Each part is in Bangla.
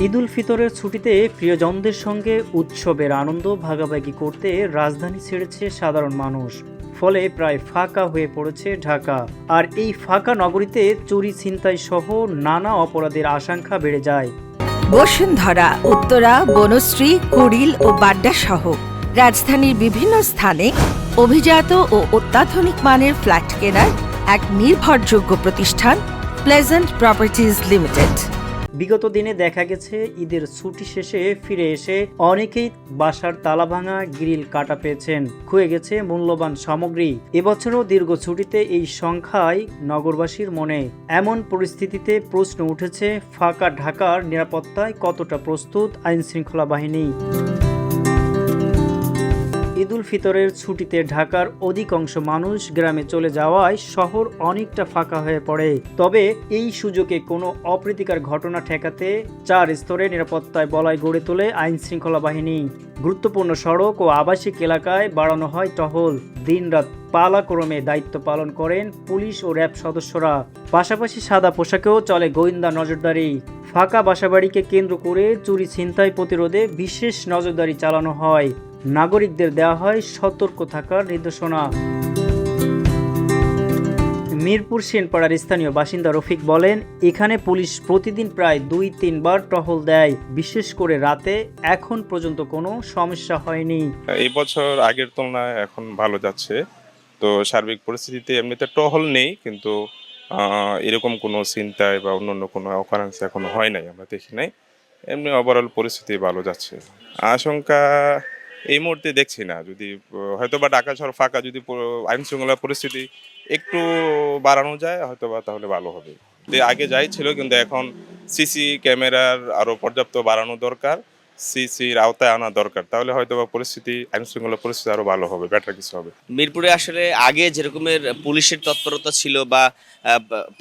ঈদুল ফিতরের ছুটিতে প্রিয়জনদের সঙ্গে উৎসবের আনন্দ ভাগাভাগি করতে রাজধানী ছেড়েছে সাধারণ মানুষ। ফলে প্রায় ফাঁকা হয়ে পড়েছে ঢাকা। আর এই ফাঁকা নগরীতে চুরি ছিনতাই সহ নানা অপরাধের আশঙ্কা বেড়ে যায়। বসুন্ধরা, উত্তরা, বনশ্রী, কুড়িল ও বাড্ডা সহ রাজধানীর বিভিন্ন স্থানে অভিজাত ও অত্যাধুনিক মানের ফ্ল্যাট কেনার এক নির্ভরযোগ্য প্রতিষ্ঠান প্লেজেন্ট প্রপার্টিজ লিমিটেড। বিগত দিনে দেখা গেছে ঈদের ছুটি শেষে ফিরে এসে অনেকেই বাসার তালা ভাঙা, গ্রিল কাটা পেয়েছেন, খুয়ে গেছে মূল্যবান সামগ্রী। এবছরও দীর্ঘ ছুটিতে এই সংখ্যায় নগরবাসীর মনে। এমন পরিস্থিতিতে প্রশ্ন উঠেছে, ফাঁকা ঢাকার নিরাপত্তায় কতটা প্রস্তুত আইন শৃঙ্খলা বাহিনী? ঈদুল ফিতরের ছুটিতে ঢাকার অধিকাংশ মানুষ গ্রামে চলে যাওয়ায় শহর অনেকটা ফাঁকা হয়ে পড়ে। তবে এই সুযোগে কোনো অপ্রীতিকর ঘটনা ঠেকাতে 4 স্তরে নিরাপত্তায় বলয় গড়ে তোলে আইন শৃঙ্খলা বাহিনী। গুরুত্বপূর্ণ সড়ক ও আবাসিক এলাকায় বাড়ানো হয় টহল। দিনরাত পালাক্রমে দায়িত্ব পালন করেন পুলিশ ও র্যাব সদস্যরা। পাশাপাশি সাদা পোশাকেও চলে গোয়েন্দা নজরদারি। ফাঁকা বাসাবাড়িকে কেন্দ্র করে চুরি ছিনতাই প্রতিরোধে বিশেষ নজরদারি চালানো হয়। নাগরিকদের দেওয়া হয় সতর্ক থাকার নির্দেশনা। মিরপুর সেনপাড়ার স্থানীয় বাসিন্দা রফিক বলেন, এখানে পুলিশ প্রতিদিন প্রায় 2-3 বার টহল দেয়। বিশেষ করে রাতে এখন পর্যন্ত কোনো সমস্যা হয়নি। এই বছর আগের তুলনায় এখন ভালো যাচ্ছে। তো সার্বিক পরিস্থিতিতে এমনিতে টহল নেই, কিন্তু এরকম কোনো ছিনতাই বা অন্যান্য কোনো অকারেন্স এখনো হয় নাই, আমরা দেখি নাই। এমনি ওভারঅল পরিস্থিতি ভালো যাচ্ছে। আশঙ্কা এই মুহূর্তে দেখছি না। যদি হয়তো বা ঢাকা শহর ফাঁকা, যদি আইন শৃঙ্খলা পরিস্থিতি একটু বাড়ানো যায় হয়তো বা, তাহলে ভালো হবে। আগে যাই ছিল, কিন্তু এখন সিসি ক্যামেরার আরো পর্যাপ্ত বাড়ানো দরকার, সিসির আওতায় আনা দরকার। তাহলে হয়তো বা পরিস্থিতি, আইন শৃঙ্খলা পরিস্থিতি আরো ভালো হবে, বেটার কিছু হবে। মিরপুরে আসলে আগে যেরকমের পুলিশের তৎপরতা ছিল বা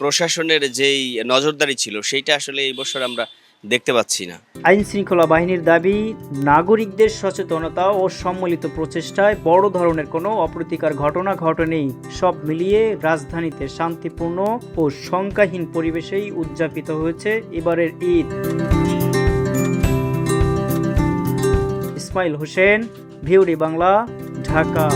প্রশাসনের যেই নজরদারি ছিল, সেইটা আসলে এই বছর আমরা দেখতে পাচ্ছি না। আইন শৃঙ্খলা বাহিনীর দাবি, নাগরিকদের সচেতনতা ও সম্মিলিত প্রচেষ্টায় বড় ধরনের কোনো অপ্রীতিকর ঘটনা ঘটেনি। সব মিলিয়ে রাজধানীতে শান্তিপূর্ণ ও শঙ্কাহীন পরিবেশেই উদযাপিত হয়েছে এবারের ঈদ। ইসমাইল হোসেন, ভিউরি বাংলা, ঢাকা।